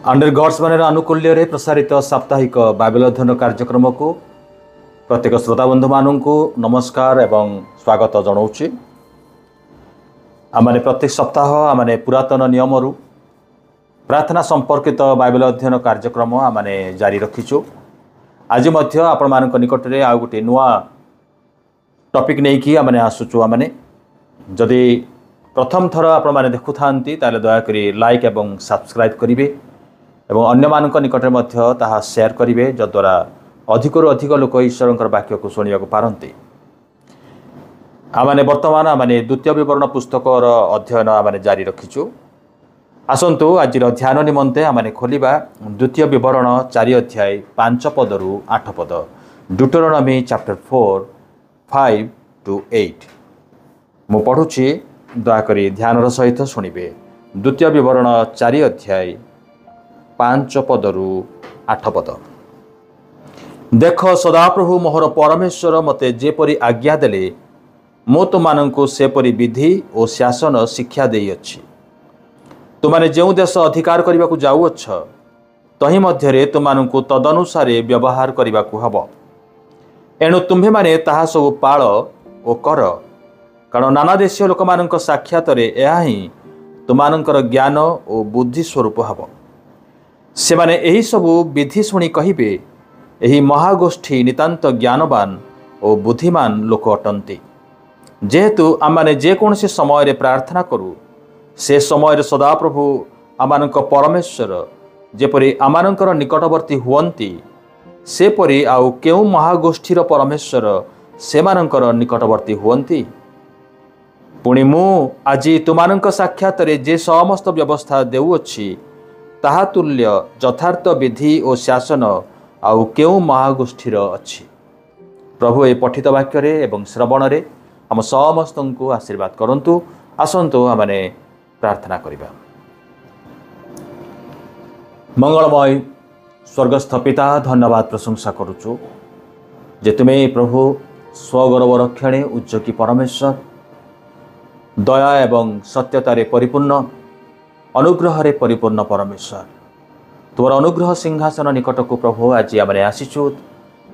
Under God's मन आनुकूल्य प्रसारित साप्ताहिक बाइबल अध्ययन कार्यक्रम को प्रत्येक श्रोता बंधु मानू नमस्कार एवं स्वागत जनाऊँगी। आमने प्रत्येक सप्ताह आमने पुरातन नियम प्रार्थना संपर्कित बाइबल अध्ययन कार्यक्रम आमने जारी रखीचु। आज आपण मान निकट में आउ गोटे नुआ टॉपिक नहीं कि आमने आसुचु। आमने जदि प्रथम थर आपण माने देखु थांती ताले दया करी लाइक एवं सब्सक्राइब करिवे एवं अन्य मानक निकट में ताहा शेयर करिवे जद्वारा अधिकरु अधिक लोक ईश्वर वाक्य को शुणा पारती। आमने वर्तमान आमने द्वितीय विवरण पुस्तक अध्ययन आमने जारी रखीचु। आसंतु आज ध्यान निमंते आमने खोलिबा द्वितीय विवरण 4 अध्याय 5 पदरु 8 पद ड्यूटोनॉमी चैप्टर 4 5 to 8 मु पढ़ुछि। दयाकरी ध्यानर सहित शुणिबे। द्वितीय विवरण 4 अध्याय 5 पदरु 8 पद। देख सदाप्रभु मोहर परमेश्वर मते जेपरी आज्ञा देले मो तुमानंकु सेपरी विधि और शासन शिक्षा देई अछि। तुमाने जो देश अधिकार करने को जाऊछ तही मध्यरे तुमानंकु तदनुसारे व्यवहार करने को हब। एणु तुम्भे माने ताहा सब पाळ ओ कर, कारण नाना देशीय लोक मानक साक्षात यह ही तुमानंकर ज्ञान और बुद्धि स्वरूप हब। से माने एही सबु विधि शुणी कहिबे एही महागोष्ठी नितांत ज्ञानवान और बुद्धिमान लोक अटंती। जेहेतु आमाने जेकोसी समय रे प्रार्थना करू से समय सदाप्रभु आमानक परमेश्वर जेपरी आमानकर निकटवर्ती हुवंती सेपरी आउ केउ महागोष्ठीर परमेश्वर सेमानकर निकटवर्ती हुवंती। पुणी मु आज तुमानंक साक्षात जे समस्त व्यवस्था देउअछि ताहा तुल्य यथार्थ विधि और शासन आउ केउ महागोष्ठीर अछि। प्रभु ए पठित वाक्य एवं श्रवण रे हम समस्त को आशीर्वाद करंतु। आसंतु आमने प्रार्थना करिबा। मंगलमय स्वर्गस्थ पिता धन्यवाद प्रशंसा करुचु जे तुमे प्रभु स्वगौरव रक्षणे उच्च की परमेश्वर दया एवं सत्यतारे परिपूर्ण अनुग्रह रे परिपूर्ण परमेश्वर तुम अनुग्रह सिंहासन निकट को प्रभु आज आम आसीचु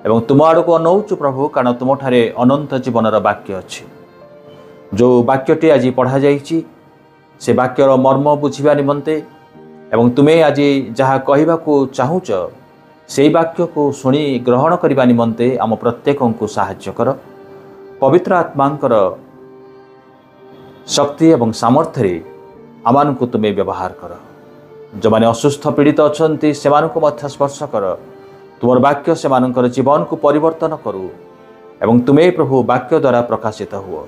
एवं तुम आड़ को अनौचु प्रभु, कारण तुम ठारे अनंत जीवनर वाक्य अच्छी। जो वाक्यटी आज पढ़ा जाइछि से वाक्यर मर्म बुझिबा निमंते एवं तुम्हें आज जहाँ कहवा को चाहूच से वाक्य को शुणी ग्रहण करने निमंते आम प्रत्येक को साहाय्य कर। पवित्र आत्मांकर शक्ति एवं सामर्थ्य आमान को तुम्हें व्यवहार कर। जो माने असुस्थ पीड़ित अच्छा से स्पर्श कर। तुम वाक्य से जीवन को परिवर्तन करू एवं तुम्हें प्रभु वाक्य द्वारा प्रकाशित हुओ।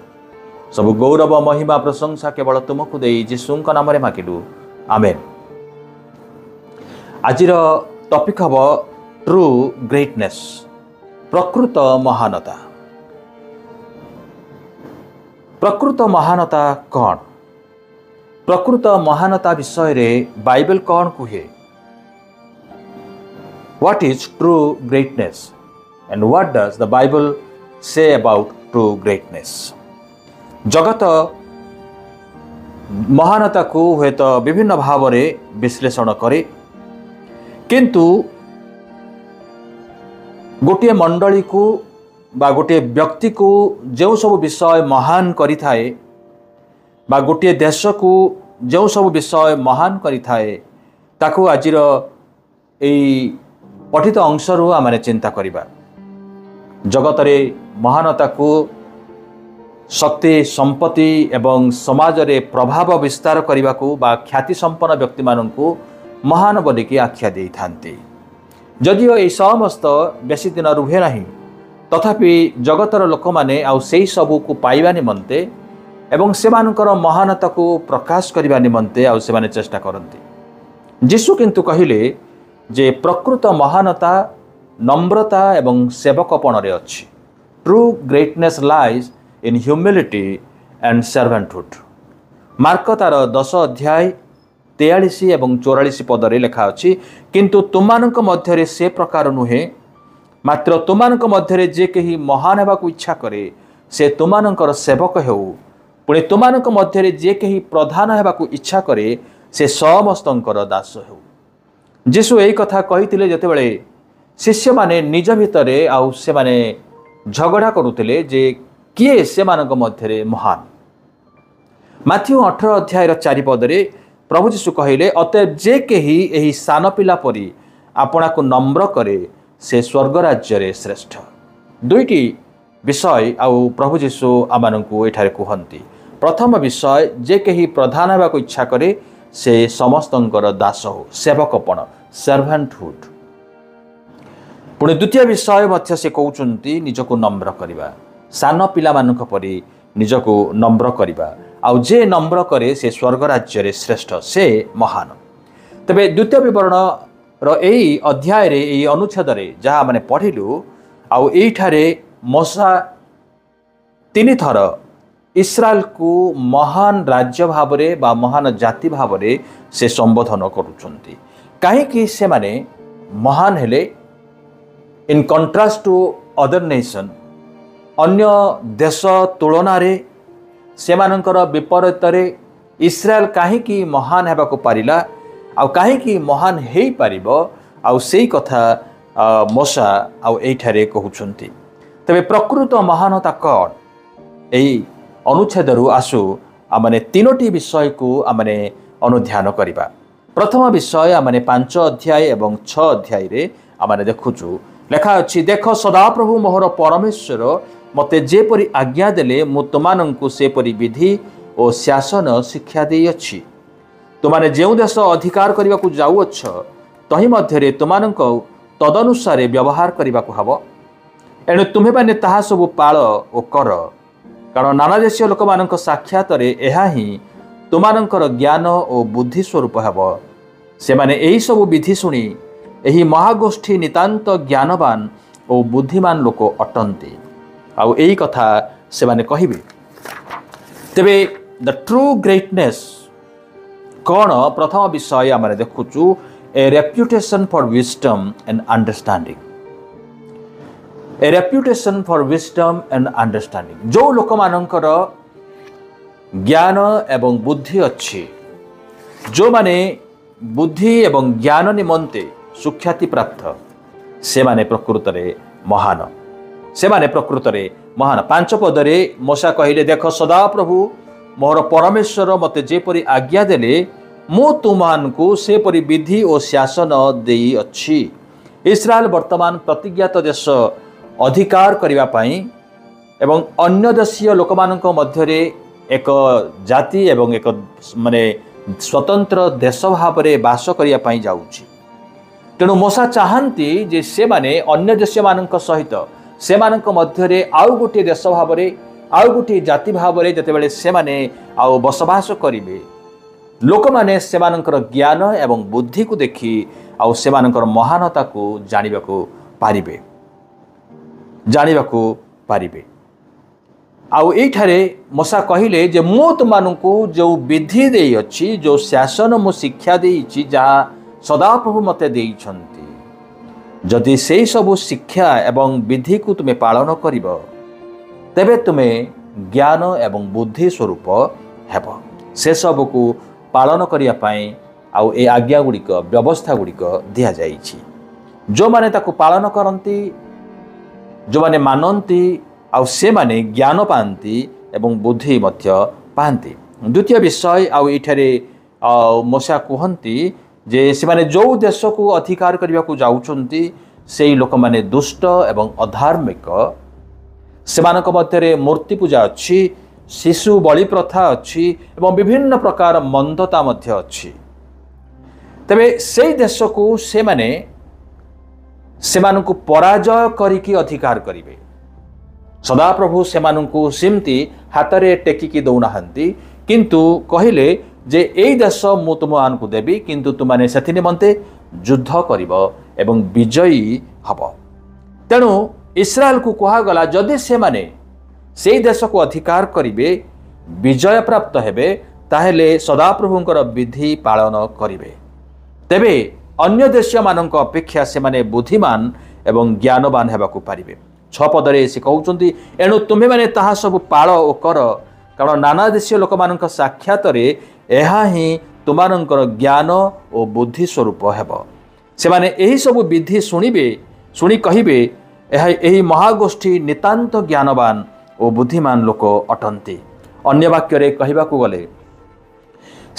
सब गौरव महिमा प्रशंसा केवल तुमको दे यीशुंक नाम मागिलु, आमेन। आज टॉपिक हम ट्रू ग्रेटनेस, प्रकृत महानता। प्रकृत महानता कौन? प्रकृत महानता विषय रे बाइबल कौन कहे? What is true greatness and what does the Bible say about true greatness? जगत महानता को हुए तो विभिन्न भाव रे विश्लेषण करे, किंतु गोटे मंडली को बा गोटे व्यक्ति को जो सब विषय महान करि थाए बा गोटे देश को जो सब विषय महान करि थाए ताकू आजिर एई पठित अंशरू आमने चिंता करिबा। जगत रे महानता को शक्ति संपत्ति एवं समाज रे प्रभाव विस्तार करने को बा ख्याति संपन्न व्यक्ति मानू महान बोलिकी आख्या दे थांती। जदिओ ये समस्त बेसी दिन रुहे नहीं, तथापि जगतर लोक माने आउ सेई सबू को पाइबा निमंते एवं सेमानकर महानता को प्रकाश करने निमंते आउ सेमाने चेष्टा करती। यीशु किंतु कहिले जे प्रकृत महानता नम्रता एवं सेवकपण रे अछि। True greatness lies in humility and servanthood. Mark तार 10 अध्याय 43 एवं 44 पदरे लेखा अछि, किंतु तुमानक मध्यरे से प्रकार नुहे, मात्र तुमानक मध्यरे जे केही महान हेबाकु इच्छा करे से तुमानकर सेवक हेउ, पुणी तुमानक मध्यरे जे केही प्रधान हेबाकु इच्छा करे से समस्तंकर दास हेउ। ଯୀଶୁ ଏହି କଥା କହିଥିଲେ ଯେତେବେଳେ ଶିଷ୍ୟମାନେ ନିଜ ଭିତରେ ଆଉ ସେମାନେ ଝଗଡ଼ା କରୁଥିଲେ ଯେ କିଏ ସେମାନଙ୍କ ମଧ୍ୟରେ ମହାନ। ମାଥ୍ୟୁ 18 ଅଧ୍ୟାୟର 4 ପଦରେ ପ୍ରଭୁ ଯୀଶୁ କହିଲେ, ଅତଏବ ଯେ କେହି ଏହି ସାନ ପିଲା ପରି ଆପଣାକୁ ନମ୍ର କରେ ସେ ସ୍ୱର୍ଗ ରାଜ୍ୟରେ ଶ୍ରେଷ୍ଠ। ଦୁଇଟି ବିଷୟ ଆଉ ପ୍ରଭୁ ଯୀଶୁ ଆମମାନଙ୍କୁ ଏଠାରେ କୁହନ୍ତି। ପ୍ରଥମ ବିଷୟ, ଯେ କେହି ପ୍ରଧାନ ହେବାକୁ ଇଚ୍ଛା କରେ ସେ ସମସ୍ତଙ୍କର ଦାସ ହେଉ, ସେବକପଣ, ସର୍ଭାଣ୍ଟହୁଡ୍। ପୁଣି ଦ୍ୱିତୀୟ ବିଷୟ ମଧ୍ୟ ସେ କହୁଛନ୍ତି ନିଜକୁ ନମ୍ର କରିବା, ସାନ ପିଲାମାନଙ୍କ ପରି ନିଜକୁ ନମ୍ର କରିବା। ଆଉ ଯେ ନମ୍ର କରେ ସେ ସ୍ୱର୍ଗ ରାଜ୍ୟରେ ଶ୍ରେଷ୍ଠ, ସେ ମହାନ। ତେବେ ଦ୍ୱିତୀୟ ବିବରଣର ଏହି ଅଧ୍ୟାୟରେ ଏହି ଅନୁଚ୍ଛେଦରେ ଯାହା ଆମେ ପଢ଼ିଲୁ, ଆଉ ଏଇଠାରେ ମୋଶା 3 ଥର ଇସ୍ରାଏଲକୁ ମହାନ ରାଜ୍ୟ ଭାବରେ ବା ମହାନ ଜାତି ଭାବରେ ସେ ସମ୍ବୋଧନ କରୁଛନ୍ତି। କାହିଁକି ସେମାନେ ମହାନ ହେଲେ? ଇନ୍ କଣ୍ଟ୍ରାଷ୍ଟ ଟୁ ଅଦର ନେସନ୍, ଅନ୍ୟ ଦେଶ ତୁଳନାରେ ସେମାନଙ୍କର ବିପରୀତରେ ଇସ୍ରାଏଲ କାହିଁକି ମହାନ ହେବାକୁ ପାରିଲା ଆଉ କାହିଁକି ମହାନ ହେଇପାରିବ, ଆଉ ସେଇ କଥା ମୋଶା ଆଉ ଏଇଠାରେ କହୁଛନ୍ତି। ତେବେ ପ୍ରକୃତ ମହାନତା କ'ଣ? ଏହି ଅନୁଚ୍ଛେଦରୁ ଆସୁ ଆମେ 3ଟି ବିଷୟକୁ ଆମେ ଅନୁଧ୍ୟାନ କରିବା। ପ୍ରଥମ ବିଷୟ ଆମେ 5 ଅଧ୍ୟାୟ ଏବଂ 6 ଅଧ୍ୟାୟରେ ଆମେ ଦେଖୁଛୁ, ଲେଖା ଅଛି, ଦେଖ ସଦାପ୍ରଭୁ ମୋହର ପରମେଶ୍ୱର ମୋତେ ଯେପରି ଆଜ୍ଞା ଦେଲେ ମୁଁ ତୁମମାନଙ୍କୁ ସେପରି ବିଧି ଓ ଶାସନ ଶିକ୍ଷା ଦେଇଅଛି। ତୁମାନେ ଯେଉଁ ଦେଶ ଅଧିକାର କରିବାକୁ ଯାଉଅଛ ତହିଁ ମଧ୍ୟରେ ତୁମମାନଙ୍କୁ ତଦନୁସାରେ ବ୍ୟବହାର କରିବାକୁ ହେବ। ଏଣୁ ତୁମେମାନେ ତାହା ସବୁ ପାଳ ଓ କର, କାରଣ ନାନାଦେଶୀୟ ଲୋକମାନଙ୍କ ସାକ୍ଷାତରେ ଏହା ହିଁ ତୁମମାନଙ୍କର ଜ୍ଞାନ ଓ ବୁଦ୍ଧି ସ୍ୱରୂପ ହେବ। ସେମାନେ ଏହିସବୁ ବିଧି ଶୁଣି ଏହି ମହାଗୋଷ୍ଠୀ ନିତାନ୍ତ ଜ୍ଞାନବାନ ଓ ବୁଦ୍ଧିମାନ ଲୋକ ଅଟନ୍ତି। ଆଉ ଏହି କଥା ସେମାନେ କହିବେ। ତେବେ ଦ ଟ୍ରୁ ଗ୍ରେଟନେସ୍ କ'ଣ? ପ୍ରଥମ ବିଷୟ ଆମେ ଦେଖୁଛୁ, a reputation for wisdom and understanding. A reputation for wisdom and understanding, ଯେଉଁ ଲୋକମାନଙ୍କର ଜ୍ଞାନ ଏବଂ ବୁଦ୍ଧି ଅଛି, ଯେଉଁମାନେ ବୁଦ୍ଧି ଏବଂ ଜ୍ଞାନ ନିମନ୍ତେ ସୁଖ୍ୟାତି ପ୍ରାପ୍ତ, ସେମାନେ ପ୍ରକୃତରେ ମହାନ। ସେମାନେ ପ୍ରକୃତରେ ମହାନ। 5 ପଦରେ ମୋଶା କହିଲେ, ଦେଖ ସଦାପ୍ରଭୁ ମୋହର ପରମେଶ୍ୱର ମୋତେ ଯେପରି ଆଜ୍ଞା ଦେଲେ ମୁଁ ତୁମମାନଙ୍କୁ ସେପରି ବିଧି ଓ ଶାସନ ଦେଇଅଛି। ଇସ୍ରାଏଲ ବର୍ତ୍ତମାନ ପ୍ରତିଜ୍ଞାତ ଦେଶ ଅଧିକାର କରିବା ପାଇଁ ଏବଂ ଅନ୍ୟ ଦେଶୀୟ ଲୋକମାନଙ୍କ ମଧ୍ୟରେ ଏକ ଜାତି ଏବଂ ଏକ ସ୍ୱତନ୍ତ୍ର ଦେଶ ଭାବରେ ବାସ କରିବା ପାଇଁ ଯାଉଛି। ତେଣୁ ମୋଶା ଚାହାନ୍ତି ଯେ ସେମାନେ ଅନ୍ୟ ଦେଶୀୟମାନଙ୍କ ସହିତ ସେମାନଙ୍କ ମଧ୍ୟରେ ଆଉ ଗୋଟିଏ ଦେଶ ଭାବରେ, ଆଉ ଗୋଟିଏ ଜାତି ଭାବରେ ଯେତେବେଳେ ସେମାନେ ଆଉ ବସବାସ କରିବେ, ଲୋକମାନେ ସେମାନଙ୍କର ଜ୍ଞାନ ଏବଂ ବୁଦ୍ଧିକୁ ଦେଖି ଆଉ ସେମାନଙ୍କର ମହାନତାକୁ ଜାଣିବାକୁ ପାରିବେ। ଆଉ ଏଇଠାରେ ମୋଶା କହିଲେ ଯେ ମୁଁ ତୁମମାନଙ୍କୁ ଯେଉଁ ବିଧି ଦେଇଅଛି, ଯେଉଁ ଶାସନ ମୁଁ ଶିକ୍ଷା ଦେଇଛି, ଯାହା ସଦାପ୍ରଭୁ ମୋତେ ଦେଇଛନ୍ତି, ଯଦି ସେହି ସବୁ ଶିକ୍ଷା ଏବଂ ବିଧିକୁ ତୁମେ ପାଳନ କରିବ ତେବେ ତୁମେ ଜ୍ଞାନ ଏବଂ ବୁଦ୍ଧି ସ୍ୱରୂପ ହେବ। ସେସବୁକୁ ପାଳନ କରିବା ପାଇଁ ଆଉ ଏ ଆଜ୍ଞା ଗୁଡ଼ିକ, ବ୍ୟବସ୍ଥା ଗୁଡ଼ିକ ଦିଆଯାଇଛି। ଯେଉଁମାନେ ତାକୁ ପାଳନ କରନ୍ତି, ଯେଉଁମାନେ ମାନନ୍ତି, ଆଉ ସେମାନେ ଜ୍ଞାନ ପାଆନ୍ତି ଏବଂ ବୁଦ୍ଧି ମଧ୍ୟ ପାଆନ୍ତି। ଦ୍ୱିତୀୟ ବିଷୟ ଆଉ ଏଇଠାରେ ମୋଶା କୁହନ୍ତି ଯେ ସେମାନେ ଯେଉଁ ଦେଶକୁ ଅଧିକାର କରିବାକୁ ଯାଉଛନ୍ତି ସେହି ଲୋକମାନେ ଦୁଷ୍ଟ ଏବଂ ଅଧାର୍ମିକ, ସେମାନଙ୍କ ମଧ୍ୟରେ ମୂର୍ତ୍ତି ପୂଜା ଅଛି, ଶିଶୁ ବଳି ପ୍ରଥା ଅଛି ଏବଂ ବିଭିନ୍ନ ପ୍ରକାର ମନ୍ଦତା ମଧ୍ୟ ଅଛି। ତେବେ ସେହି ଦେଶକୁ ସେମାନଙ୍କୁ ପରାଜୟ କରିକି ଅଧିକାର କରିବେ। ସଦାପ୍ରଭୁ ସେମାନଙ୍କୁ ସେମିତି ହାତରେ ଟେକିକି ଦେଉନାହାନ୍ତି, କିନ୍ତୁ କହିଲେ ଯେ ଏଇ ଦେଶ ମୁଁ ତୁମମାନଙ୍କୁ ଦେବି, କିନ୍ତୁ ତୁମମାନେ ସେଥି ନିମନ୍ତେ ଯୁଦ୍ଧ କରିବ ଏବଂ ବିଜୟୀ ହେବ। ତେଣୁ ଇସ୍ରାଏଲକୁ କୁହାଗଲା ଯଦି ସେମାନେ ସେଇ ଦେଶକୁ ଅଧିକାର କରିବେ, ବିଜୟ ପ୍ରାପ୍ତ ହେବେ, ତାହେଲେ ସଦାପ୍ରଭୁଙ୍କର ବିଧି ପାଳନ କରିବେ। ତେବେ ଅନ୍ୟ ଦେଶୀୟମାନଙ୍କ ଅପେକ୍ଷା ସେମାନେ ବୁଦ୍ଧିମାନ ଏବଂ ଜ୍ଞାନବାନ ହେବାକୁ ପାରିବେ। 6 ପଦରେ ସେ କହୁଛନ୍ତି, ଏଣୁ ତୁମେମାନେ ତାହା ସବୁ ପାଳ ଓ କର, କାରଣ ନାନା ଦେଶୀୟ ଲୋକମାନଙ୍କ ସାକ୍ଷାତରେ ଏହା ହିଁ ତୁମମାନଙ୍କର ଜ୍ଞାନ ଓ ବୁଦ୍ଧି ସ୍ୱରୂପ ହେବ। ସେମାନେ ଏହି ସବୁ ବିଧି ଶୁଣିବେ, ଶୁଣି କହିବେ, ଏହି ମହାଗୋଷ୍ଠୀ ନିତାନ୍ତ ଜ୍ଞାନବାନ ଓ ବୁଦ୍ଧିମାନ ଲୋକ ଅଟନ୍ତି। ଅନ୍ୟ ବାକ୍ୟରେ କହିବାକୁ ଗଲେ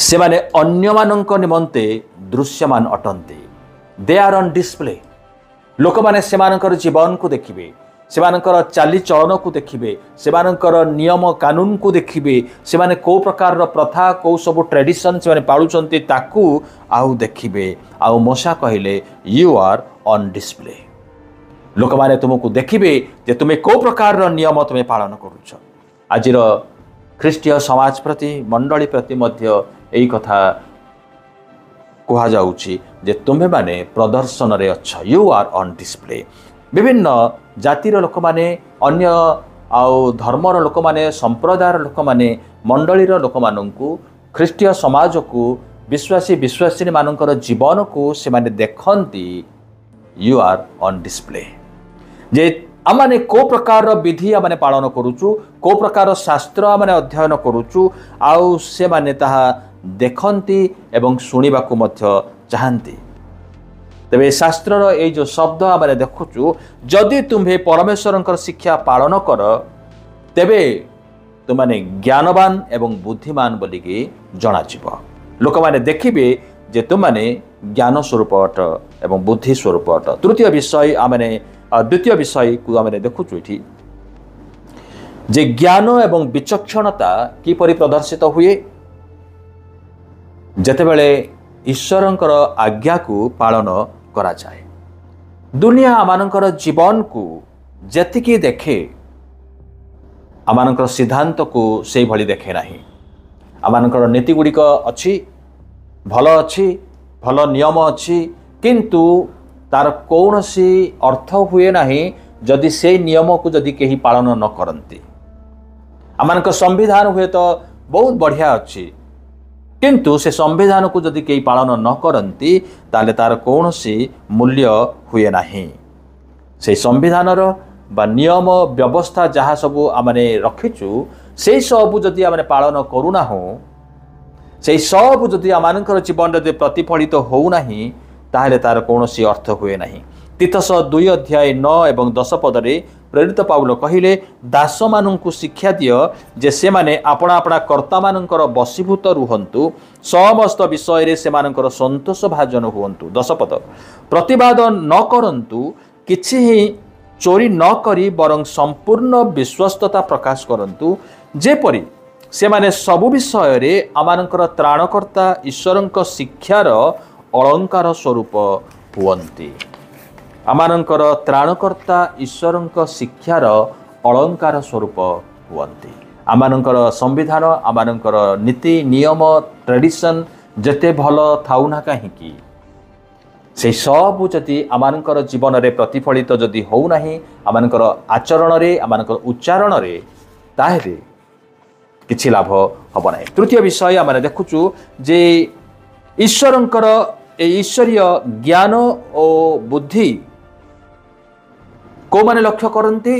ସେମାନେ ଅନ୍ୟମାନଙ୍କ ନିମନ୍ତେ ଦୃଶ୍ୟମାନ ଅଟନ୍ତି। ଦେ ଆର୍ ଅନ୍ ଡିସ୍ପ୍ଲେ। ଲୋକମାନେ ସେମାନଙ୍କର ଜୀବନକୁ ଦେଖିବେ, ସେମାନଙ୍କର ଚାଲିଚଳନକୁ ଦେଖିବେ, ସେମାନଙ୍କର ନିୟମ କାନୁନକୁ ଦେଖିବେ, ସେମାନେ କେଉଁ ପ୍ରକାରର ପ୍ରଥା, କେଉଁ ସବୁ ଟ୍ରାଡିସନ୍ ସେମାନେ ପାଳୁଛନ୍ତି ତାକୁ ଆଉ ଦେଖିବେ। ଆଉ ମୋଶା କହିଲେ ୟୁ ଆର୍ ଅନ୍ ଡିସ୍ପ୍ଲେ। ଲୋକମାନେ ତୁମକୁ ଦେଖିବେ ଯେ ତୁମେ କେଉଁ ପ୍ରକାରର ନିୟମ ତୁମେ ପାଳନ କରୁଛ। ଆଜିର ଖ୍ରୀଷ୍ଟୀୟ ସମାଜ ପ୍ରତି, ମଣ୍ଡଳୀ ପ୍ରତି ମଧ୍ୟ ଏହି କଥା କୁହାଯାଉଛି ଯେ ତୁମେମାନେ ପ୍ରଦର୍ଶନରେ ଅଛ। You are on display. ବିଭିନ୍ନ ଜାତିର ଲୋକମାନେ, ଅନ୍ୟ ଆଉ ଧର୍ମର ଲୋକମାନେ, ସମ୍ପ୍ରଦାୟର ଲୋକମାନେ, ମଣ୍ଡଳୀର ଲୋକମାନଙ୍କୁ, ଖ୍ରୀଷ୍ଟୀୟ ସମାଜକୁ, ବିଶ୍ୱାସୀ ବିଶ୍ୱାସିନୀମାନଙ୍କର ଜୀବନକୁ ସେମାନେ ଦେଖନ୍ତି। You are on display. ଯେ ଆମେ କେଉଁ ପ୍ରକାରର ବିଧି ଆମେ ପାଳନ କରୁଛୁ, କେଉଁ ପ୍ରକାର ଶାସ୍ତ୍ର ଆମେ ଅଧ୍ୟୟନ କରୁଛୁ, ଆଉ ସେମାନେ ତାହା ଦେଖନ୍ତି ଏବଂ ଶୁଣିବାକୁ ମଧ୍ୟ ଚାହାନ୍ତି। ତେବେ ଶାସ୍ତ୍ରର ଏଇ ଯେଉଁ ଶବ୍ଦ ଆମେ ଦେଖୁଛୁ, ଯଦି ତୁମ୍ଭେ ପରମେଶ୍ୱରଙ୍କର ଶିକ୍ଷା ପାଳନ କର ତେବେ ତୁମମାନେ ଜ୍ଞାନବାନ ଏବଂ ବୁଦ୍ଧିମାନ ବୋଲିକି ଜଣାଯିବ। ଲୋକମାନେ ଦେଖିବେ ଯେ ତୁମମାନେ ଜ୍ଞାନ ସ୍ୱରୂପ ଅଟ ଏବଂ ବୁଦ୍ଧି ସ୍ୱରୂପ ଅଟ। ଦ୍ୱିତୀୟ ବିଷୟକୁ ଆମେ ଦେଖୁଛୁ ଏଠି ଯେ ଜ୍ଞାନ ଏବଂ ବିଚକ୍ଷଣତା କିପରି ପ୍ରଦର୍ଶିତ ହୁଏ, ଯେତେବେଳେ ଈଶ୍ୱରଙ୍କର ଆଜ୍ଞାକୁ ପାଳନ କରାଯାଏ। ଦୁନିଆ ଆମମାନଙ୍କର ଜୀବନକୁ ଯେତିକି ଦେଖେ, ଆମମାନଙ୍କର ସିଦ୍ଧାନ୍ତକୁ ସେଇଭଳି ଦେଖେ ନାହିଁ। ଆମମାନଙ୍କର ନୀତି ଗୁଡ଼ିକ ଅଛି, ଭଲ ଅଛି, ଭଲ ନିୟମ ଅଛି, କିନ୍ତୁ ତାର କୌଣସି ଅର୍ଥ ହୁଏ ନାହିଁ ଯଦି ସେଇ ନିୟମକୁ ଯଦି କେହି ପାଳନ ନ କରନ୍ତି। ଆମମାନଙ୍କ ସମ୍ବିଧାନ ହୁଏତ ବହୁତ ବଢ଼ିଆ ଅଛି, କିନ୍ତୁ ସେ ସମ୍ବିଧାନକୁ ଯଦି କେହି ପାଳନ ନ କରନ୍ତି ତାହେଲେ ତାର କୌଣସି ମୂଲ୍ୟ ହୁଏ ନାହିଁ। ସେହି ସମ୍ବିଧାନର ବା ନିୟମ ବ୍ୟବସ୍ଥା ଯାହା ସବୁ ଆମେ ରଖିଛୁ, ସେଇ ସବୁ ଯଦି ଆମେ ପାଳନ କରୁନାହୁଁ, ସେଇ ସବୁ ଯଦି ଆମମାନଙ୍କର ଜୀବନରେ ଯଦି ପ୍ରତିଫଳିତ ହେଉନାହିଁ, ତାହେଲେ ତାର କୌଣସି ଅର୍ଥ ହୁଏ ନାହିଁ। ତିତସ 2:9 ଏବଂ 10 ପଦରେ ପ୍ରେରିତ ପାଉଲ କହିଲେ, ଦାସମାନଙ୍କୁ ଶିକ୍ଷା ଦିଅ ଯେ ସେମାନେ ଆପଣା ଆପଣା କର୍ତ୍ତାମାନଙ୍କର ବଶୀଭୂତ ରୁହନ୍ତୁ, ସମସ୍ତ ବିଷୟରେ ସେମାନଙ୍କର ସନ୍ତୋଷ ଭାଜନ ହୁଅନ୍ତୁ। 10 ପଦ, ପ୍ରତିବାଦ ନ କରନ୍ତୁ, କିଛି ହିଁ ଚୋରି ନ କରି ବରଂ ସମ୍ପୂର୍ଣ୍ଣ ବିଶ୍ୱସ୍ତତା ପ୍ରକାଶ କରନ୍ତୁ, ଯେପରି ସେମାନେ ସବୁ ବିଷୟରେ ଆମମାନଙ୍କର ତ୍ରାଣକର୍ତ୍ତା ଈଶ୍ୱରଙ୍କ ଶିକ୍ଷାର ଅଳଙ୍କାର ସ୍ୱରୂପ ହୁଅନ୍ତି। ଆମମାନଙ୍କର ତ୍ରାଣକର୍ତ୍ତା ଈଶ୍ୱରଙ୍କ ଶିକ୍ଷାର ଅଳଙ୍କାର ସ୍ୱରୂପ ହୁଅନ୍ତି। ଆମମାନଙ୍କର ସମ୍ବିଧାନ, ଆମମାନଙ୍କର ନୀତି ନିୟମ ଟ୍ରାଡିସନ୍ ଯେତେ ଭଲ ଥାଉ ନା କାହିଁକି, ସେହି ସବୁ ଯଦି ଆମମାନଙ୍କର ଜୀବନରେ ପ୍ରତିଫଳିତ ଯଦି ହେଉନାହିଁ, ଆମମାନଙ୍କର ଆଚରଣରେ, ଆମମାନଙ୍କର ଉଚ୍ଚାରଣରେ, ତାହେଲେ କିଛି ଲାଭ ହେବ ନାହିଁ। ତୃତୀୟ ବିଷୟ ଆମେ ଦେଖୁଛୁ ଯେ ଈଶ୍ୱରଙ୍କର ଏହି ଈଶ୍ୱରୀୟ ଜ୍ଞାନ ଓ ବୁଦ୍ଧି କେଉଁମାନେ ଲକ୍ଷ୍ୟ କରନ୍ତି?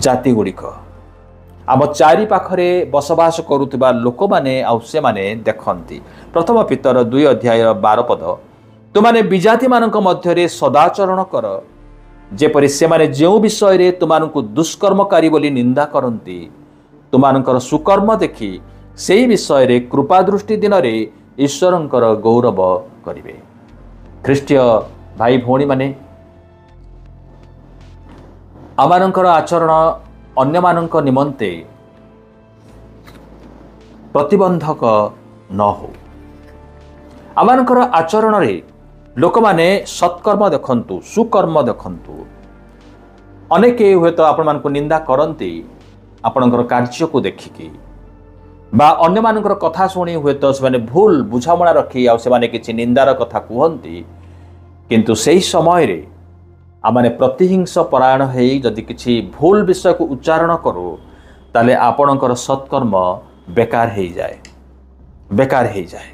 ଜାତି ଗୁଡ଼ିକ, ଆମ ଚାରି ପାଖରେ ବସବାସ କରୁଥିବା ଲୋକମାନେ, ଆଉ ସେମାନେ ଦେଖନ୍ତି। ପ୍ରଥମ ପିତର 2:12 ପଦ, ତୁମାନେ ବିଜାତିମାନଙ୍କ ମଧ୍ୟରେ ସଦାଚରଣ କର, ଯେପରି ସେମାନେ ଯେଉଁ ବିଷୟରେ ତୁମମାନଙ୍କୁ ଦୁଷ୍କର୍ମକାରୀ ବୋଲି ନିନ୍ଦା କରନ୍ତି, ତୁମମାନଙ୍କର ସୁକର୍ମ ଦେଖି ସେହି ବିଷୟରେ କୃପା ଦୃଷ୍ଟି ଦିନରେ ଈଶ୍ୱରଙ୍କର ଗୌରବ କରିବେ। ଖ୍ରୀଷ୍ଟୀୟ ଭାଇ ଭଉଣୀମାନେ, ଆମମାନଙ୍କର ଆଚରଣ ଅନ୍ୟମାନଙ୍କ ନିମନ୍ତେ ପ୍ରତିବନ୍ଧକ ନ ହେଉ। ଆମମାନଙ୍କର ଆଚରଣରେ ଲୋକମାନେ ସତ୍କର୍ମ ଦେଖନ୍ତୁ, ସୁକର୍ମ ଦେଖନ୍ତୁ। ଅନେକ ହୁଏତ ଆପଣମାନଙ୍କୁ ନିନ୍ଦା କରନ୍ତି ଆପଣଙ୍କର କାର୍ଯ୍ୟକୁ ଦେଖିକି, ବା ଅନ୍ୟମାନଙ୍କର କଥା ଶୁଣି ହୁଏତ ସେମାନେ ଭୁଲ ବୁଝାମଣା ରଖି ଆଉ ସେମାନେ କିଛି ନିନ୍ଦାର କଥା କୁହନ୍ତି, କିନ୍ତୁ ସେହି ସମୟରେ ଆମେ ପ୍ରତିହିଂସ ପରାୟଣ ହେଇ ଯଦି କିଛି ଭୁଲ ବିଷୟକୁ ଉଚ୍ଚାରଣ କରୁ, ତାହେଲେ ଆପଣଙ୍କର ସତ୍କର୍ମ ବେକାର ହେଇଯାଏ।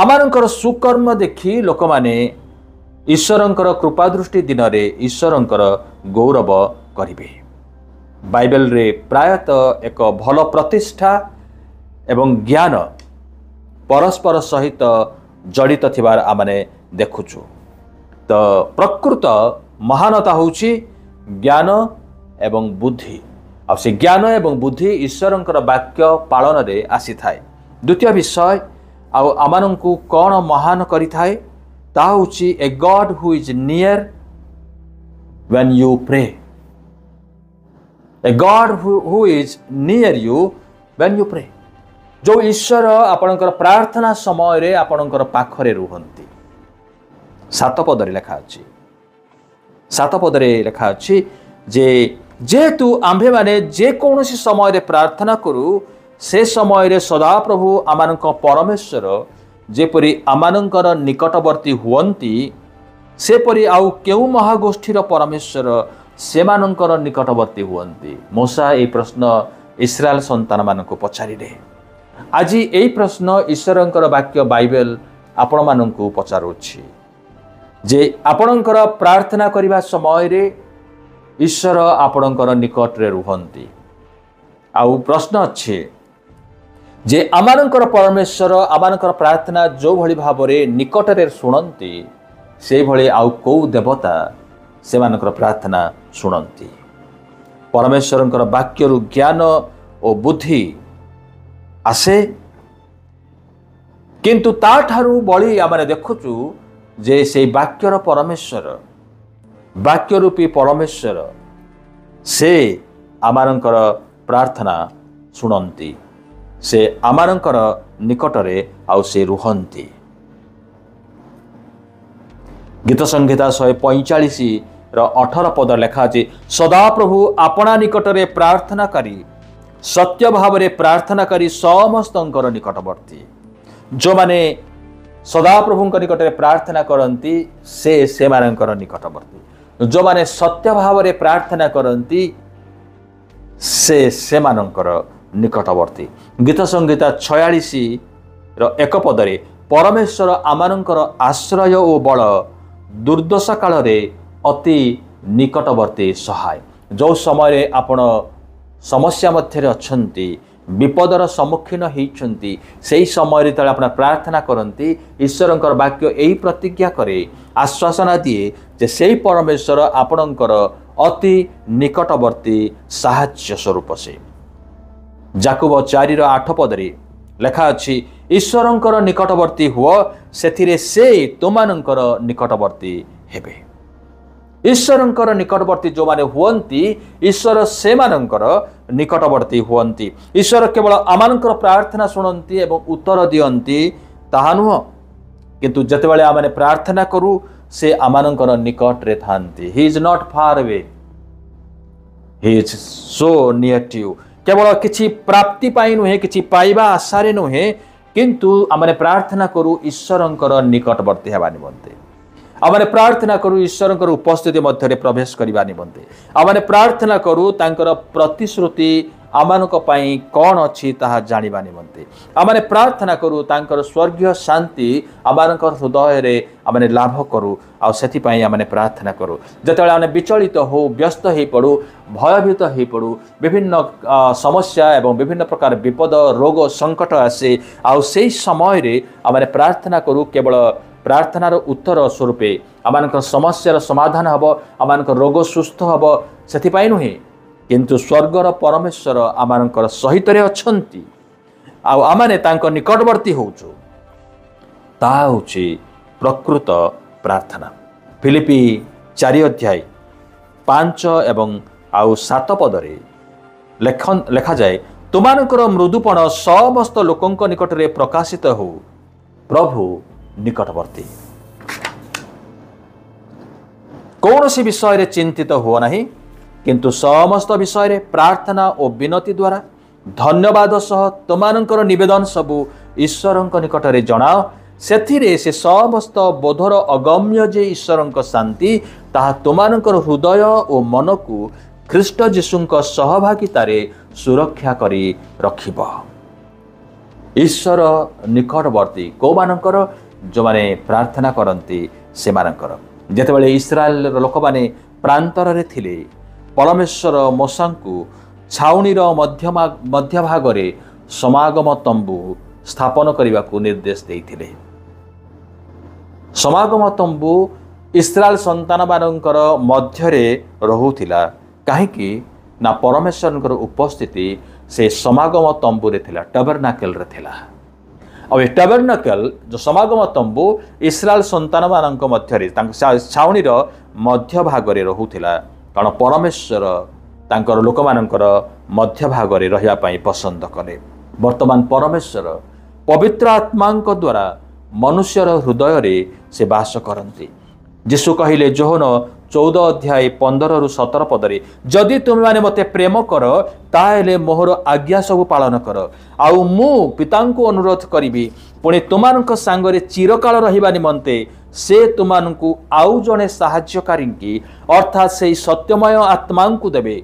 ଆମମାନଙ୍କର ସୁକର୍ମ ଦେଖି ଲୋକମାନେ ଈଶ୍ୱରଙ୍କର କୃପା ଦୃଷ୍ଟି ଦିନରେ ଈଶ୍ୱରଙ୍କର ଗୌରବ କରିବେ। ବାଇବେଲରେ ପ୍ରାୟତଃ ଏକ ଭଲ ପ୍ରତିଷ୍ଠା ଏବଂ ଜ୍ଞାନ ପରସ୍ପର ସହିତ ଜଡ଼ିତ ଥିବାର ଆମେ ଦେଖୁଛୁ। ତ ପ୍ରକୃତ ମହାନତା ହେଉଛି ଜ୍ଞାନ ଏବଂ ବୁଦ୍ଧି। ଆଉ ସେ ଜ୍ଞାନ ଏବଂ ବୁଦ୍ଧି ଈଶ୍ୱରଙ୍କର ବାକ୍ୟ ପାଳନରେ ଆସିଥାଏ। ଦ୍ୱିତୀୟ ବିଷୟ ଆଉ ଆମମାନଙ୍କୁ କ'ଣ ମହାନ କରିଥାଏ ତାହା ହେଉଛି a god who is near when you pray. A God who is near you when you pray. जो ईश्वर आपणकर प्रार्थना समय आपणकर पाखरे रुहंती। 7 पदरे लेखा अछि। 7 पदरे लेखा अछि जे जेतु आम्भे माने जे कोनोसी समय रे प्रार्थना करू से समय रे सदा प्रभु आमानक परमेश्वर जेपरि आमानकर निकटवर्ती हुअंती सेपरि आउ केउ महागोष्ठीर परमेश्वर सेमानंकर निकटवर्ती हुअंती। मूसा ए प्रश्न इस्राएल संतान मानक पचारिले। आज यही प्रश्न ईश्वरंकर वाक्य बाइबल आपण मानक पचारुछि जे आपणकर प्रार्थना करिबा समय रे ईश्वर आपणकर निकट रे रुहंती। आउ प्रश्न अछि जे आमानकर परमेश्वर आमानकर प्रार्थना जो भली भाबरे निकट रे सुनंती से भली आउ को देवता से मानकर प्रार्थना शुणती। परमेश्वरंकर वाक्यरु ज्ञान और बुद्धि आसे किंतु ताठारु बड़ी आमने देखुचु जे से वाक्यर परमेश्वर वाक्यरूपी परमेश्वर से आमानकर प्रार्थना शुणती। से आमानकर निकटरे आउ से रुहंती। गीत संहिता 145 18 पद लेखा अछि सदा प्रभु आपणा निकटरे प्रार्थना करी सत्य भावरे प्रार्थना करी समस्तंकर निकटवर्ती। जो माने सदा प्रभुंक निकटरे प्रार्थना करंती से मानकर निकटवर्ती। जो माने सत्य भावरे प्रार्थना करंती से मानकर निकटवर्ती। गीत संहिता 46 1 पदरे परमेश्वर आमानकर आश्रय ओ बल दुर्दशा काल रे अति निकटवर्ती सहाय। जो समय आपण समस्या मध्य अछंती विपदर सम्मुखीन होइछंती सेही समय तले आपण प्रार्थना करंती ईश्वरंकर वाक्य एही प्रतिज्ञा करे आश्वासना दिए जे सेही परमेश्वर आपणकर अति निकटवर्ती साहाय्य स्वरूप से। जाकुब 4:8 पदरे लेखा अछि ईश्वरंकर निकटवर्ती हुआ सेथिरे से तुमानंकर निकटवर्ती हेबे। ईश्वरंकर निकटवर्ती जो माने हुअंती ईश्वर से मानंकर निकटवर्ती हुअंती। ईश्वर केवल आमानंकर प्रार्थना शुणंती एवं उत्तर दियंती ताहा नुह किंतु जतेबेले आमाने प्रार्थना करू से आमानंकर निकट रे थांती। He is not far away, he is so near to you. केवल किछि प्राप्ति पाई नुहे किछि पाइबा आशारे नुहे किंतु आमने प्रार्थना करू ईश्वरंकर निकटवर्ती हेबा निमंते। आमने प्रार्थना करू ईश्वरंकर उपस्थिति मध्य प्रवेश करबा निमंते। आमने प्रार्थना करू तांकर प्रतिश्रुति आमानक पई कोन अछि ताहा जानिबा निमंते। आमने प्रार्थना करू तांकर स्वर्गीय शांति आमानकर हृदय रे आमने लाभ करू आ सेति पई आमने प्रार्थना करू। जतबेले आमने विचलित हो व्यस्त हे पड़ू भयभीत हे पड़ू विभिन्न समस्या एवं विभिन्न प्रकार विपद रोग संकट आसे आ सेही समय रे आमने प्रार्थना करू केवल प्रार्थनार उत्तर स्वरूपे आमानकर समस्यार समाधान हबो आमानकर रोग सुस्थ हबो सेति पई नुहे किंतु स्वर्गर परमेश्वर आमानकर सहित रे अछंती आ आमाने तांको निकटवर्ती होउछु ता होछि प्रकृत प्रार्थना। फिलिपी 4:5 एवं 7 पदरे लेखा जाए तुमानकर मृदुपण समस्त लोकंक निकटरे प्रकाशित हो प्रभु निकटवर्ती। कौन सी विषय रे चिंतित हुआ नहीं किंतु समस्त विषय रे प्रार्थना और विनती द्वारा धन्यवाद सह तुमानकर निवेदन सबु ईश्वरंक निकटरे जणाओ सेथिरे से समस्त बोधर अगम्य जे ईश्वरंक शांति ताहा तुमानकर हृदय और मन को ख्रीष्ट जीशुंक सहभागितारे सुरक्षा करी रखिब। ईश्वर निकटवर्ती को मानकर जो माने प्रार्थना करती से मानकर। जेतेबेले इस्राएल लोक माने प्रांतर रे थिले परमेश्वर मोसांकु छाउणीर मध्य भागरे समागम तंबू स्थापन करने को निर्देश देइथिले। समागम तंबू इस्राएल संतान मानकर मध्यरे रहुथिला काहेकि ना परमेश्वर उपस्थिति से समागम तंबू रे थिला टबरनाकल रे थिला। और टबरनाकल जो समागम तंबू इस्राएल संतान मानक मध्यरे छाउनी मध्य भाग रे रहुथिला कारण परमेश्वर तांकर लोक मानकर मध्य भाग रे रहिया पई पसंद करे। वर्तमान परमेश्वर पवित्र आत्मा द्वारा मनुष्यर हृदय रे से वास करती। यीशु कहिले जोहन 14 अध्याय 15 रु 17 पदरे जदि तुम माने मते प्रेम कर ताहेले मोहर आज्ञा सब पालन कर आउ मु पितांको अनुरोध करिबी पुणी तुमानक सांगरे चिरकाल रहिबा निमंते से तुमानकु आउ जणे सहाय्यकारी की अर्थात से सत्यमय आत्मांकु देबे।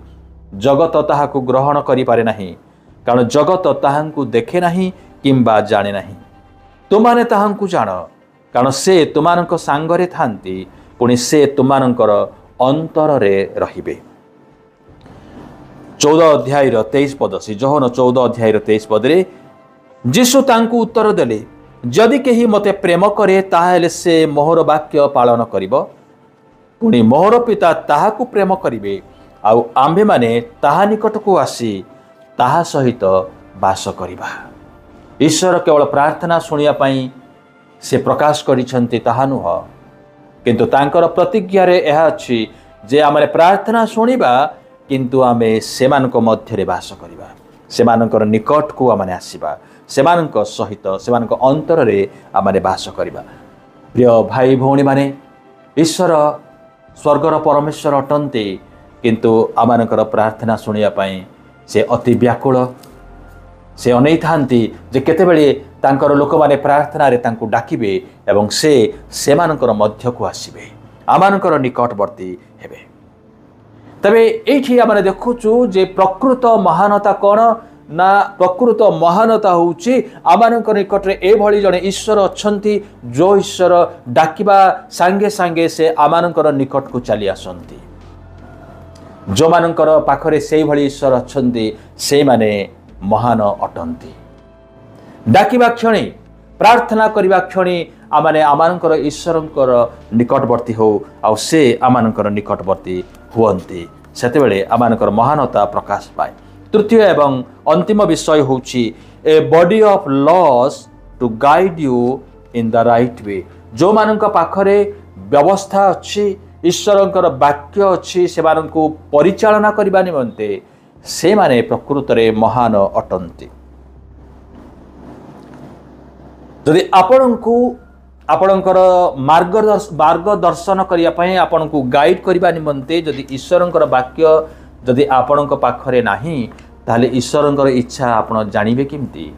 जगत ताहाकु ग्रहण करि पारे नाही कारण जगत ताहांकु देखे नाही किंबा जाने नाही। तुमाने ताहांकु जान कारण से तुमानक सांगरे थांती पुणी से तुमानकर अंतर रे रहिबे। 14 अध्याय 23 पद से जोहन 14 अध्याय 23 पद रे यीशु तांकु उत्तर देले जदि केही मते प्रेम करे ताहेले से मोहर वाक्य पालन करिबो पुणी मोहर पिता ताहाकु प्रेम करिबे आउ आम्भे माने ताहा निकट को आसी ताहा सहित वास करिबा। ईश्वर केवल प्रार्थना सुनिया पई से प्रकाश करिसंती ताहा नुह किंतु तांकर प्रतिज्ञा रे यह अछि जे आमे प्रार्थना सुनिबा किंतु आमे सेमानक मध्यरे वास करिबा सेमानकर निकट को आमे आसीबा सेमानक सहित सेमानक अंतर रे आमे वास करिबा। प्रिय भाई भौणी माने ईश्वर स्वर्गर परमेश्वर अटंती किंतु आमानकर प्रार्थना सुनिया पई से अति व्याकुल से अनै थांती जे केतेबेले तांकर लोक माने प्रार्थना रे तांकु डाकिबे एवं से सेमानकर मध्य को आसीबे आमानकर निकटवर्ती हेबे। तबे एठी आमाने देखुचु जे प्रकृत महानता कोन ना प्रकृत महानता होउची आमानकर निकट रे ए भली जने ईश्वर अछंती जो ईश्वर डाकिबा सांगे सांगे से आमानकर निकट को चली आसंती। जो मानकर पाखरे से भली ईश्वर अछंती से माने महान अटंती। डाकिबा क्षणी प्रार्थना करिबा क्षणी आमाने आमानकर ईश्वरंकर निकटवर्ती हो आ से आमानकर निकटवर्ती हुअंती सेतेबेले आमानकर महानता प्रकाश पाए। तृतीय एवं अंतिम विषय होउची a body of laws to guide you in the right way. जो मानक पाखरे व्यवस्था अच्छी ईश्वरंकर वाक्य अच्छी से मानकु परिचालना करबा निमंते से माने प्रकृत रे महान अटंती। यदि आपणको आपणकर मार्गदर्शन करिया पई आपणको गाइड करबा निमंते यदि ईश्वरंकर वाक्य यदि आपणक पाखरे नाही ताले ईश्वरंकर इच्छा आपण जानिबे केमती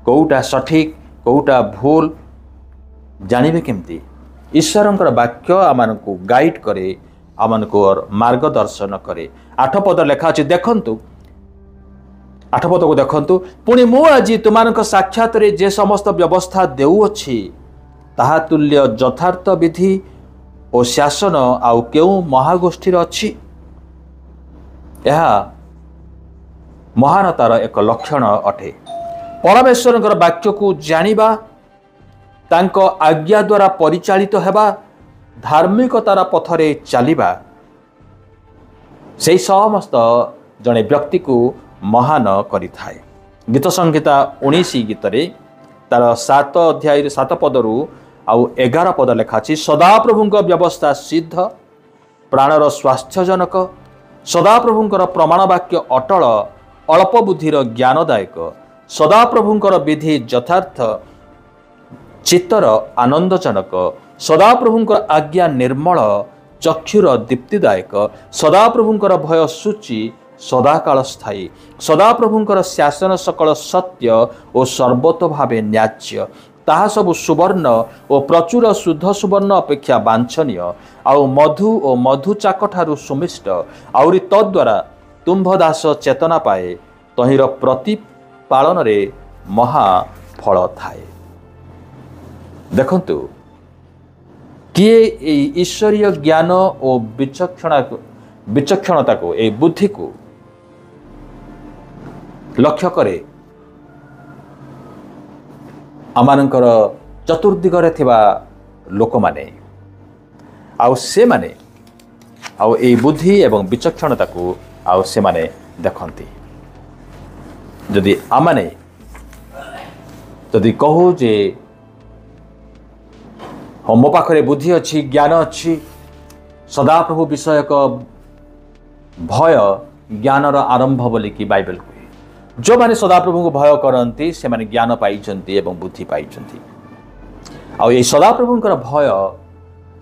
कोउटा सठिक कोउटा भूल जानिबे केमती। ईश्वरंकर वाक्य आमानकु गाइड करे आमानकु मार्गदर्शन करे। 8 पद लेखा अछि देखंतु 8 पद को देखंतु पुणी मु आज तुमानक साक्षात रे जे समस्त व्यवस्था देउ अछि ताहा तुल्य यथार्थ विधि और शासन आउ केउ महागोष्ठी अछि। यह महानतार एक लक्षण अटे। परमेश्वरंकर वाक्य को जानिबा तांको आज्ञा द्वारा परिचालित हेबा धार्मिकतार पथरे चलिबा से समस्त जने व्यक्ति को महान करिथाए। गीत संहिता 19 गीतरे तार 7 अध्याय 7 पदरु आउ 11 पद लेखाछि सदाप्रभुंक व्यवस्था सिद्ध प्राणर स्वास्थ्यजनक सदाप्रभुंकर प्रमाण वाक्य अटल अल्प बुद्धिर ज्ञानदायक सदाप्रभुंकर विधि यथार्थ चित्तर आनंदजनक सदाप्रभुंकर आज्ञा निर्मल चक्षुर दीप्तिदायक सदाप्रभुंकर भय सूची सदाकाल स्थायी सदाप्रभुंकर शासन सकल सत्य और सर्वतो भावे न्याज्य ताहा सब सुवर्ण और प्रचुर शुद्ध सुवर्ण अपेक्षा वांछनीय आउ मधु और मधु चाकठारु सुमिष्ट आउरी तद्वारा तुम्भदास चेतना पाए तहिर प्रतिपालन रे महा फल थाए। देखंतु किए ईश्वरीय ज्ञान और विचक्षणता को ए बुद्धि को लक्ष्य करे आमानकर चतुर्दिगरे थिबा लोक माने आउ से माने आउ ए बुद्धि एवं विचक्षणता को आउ से माने देखंती जदि आमाने जदि कहू जे मो पाखरे बुद्धि अच्छी ज्ञान अच्छी सदाप्रभु विषयक भय ज्ञानर आरंभ बोलिकी बाइबल कहे जो माने सदाप्रभु को भय करती से माने ज्ञान पाइछन्ति एवं बुद्धि पाइछन्ति आउ ये सदाप्रभुंकर भय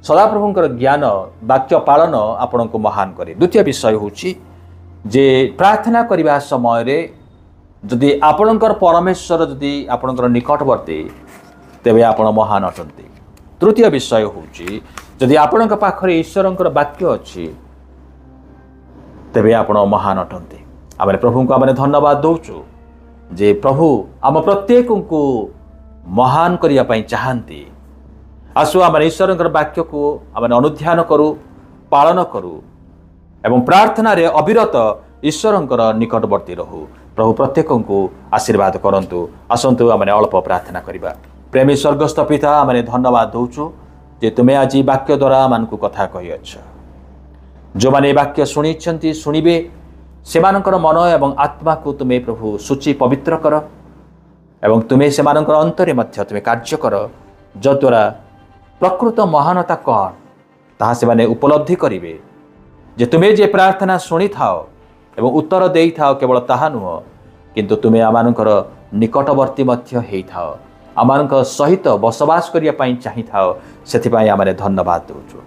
सदाप्रभुंकर ज्ञान वाक्य पालन आपण को महान करे। द्वितीय विषय होची जे प्रार्थना करबा समय रे जदि आपणकर परमेश्वर जदि आपणकर निकटवर्ती तेबे आपण महान अटंती। तृतीय विषय होची जदि आपणक पाखरे ईश्वरंकर वाक्य अछि तेबे आपण महान अटंती। आमे प्रभु को आमे धन्यवाद दउछु जे प्रभु आम प्रत्येक को महान करिया पई चाहंती। आसु आम ईश्वरंकर वाक्य को आमे अनुध्यान करू पालन करू एवं प्रार्थना रे अविरत ईश्वरंकर निकटवर्ती रहू। प्रभु प्रत्येक को आशीर्वाद करंतु। आसंतु आमे अल्प प्रार्थना करिबा। प्रेमी स्वर्गस्थ पिता आमे धन्यवाद दउछु जे तुमे आज वाक्य द्वारा मानकु कथा कहि अछ। जो माने वाक्य शुणिछन्ति शुणिबे सेमानकर मन एवं आत्मा को तुमे प्रभु सूची पवित्र कर एवं तुमे सेमानकर अंतरे मध्य तुमे कार्य कर जद्वारा प्रकृत महानता कौन ताहा सेमाने उपलब्धि करिवे जे तुमे जे प्रार्थना शुणी थाओ एवं उत्तर देई थाओ केवल ताहा नुह किंतु तुमे आमानकर निकटवर्ती मध्य हेई थाओ आमानक सहित बसवास करिया पई चाहि थाओ। सेथि पई आमाने धन्यवाद दउछु।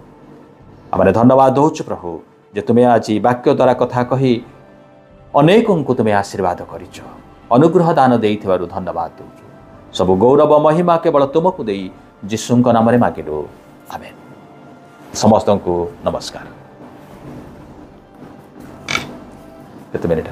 आमाने धन्यवाद दउछु प्रभु जे तुमे आज वाक्य द्वारा कथा कही अनेकों को तुमे आशीर्वाद करिछ अनुग्रह दान देइथिबारु धन्यवाद दउछु। सब गौरव महिमा केवल तुमको देई यीशुंक नाम रे मागिलु आमेन। समस्त को नमस्कार। केते मिनिट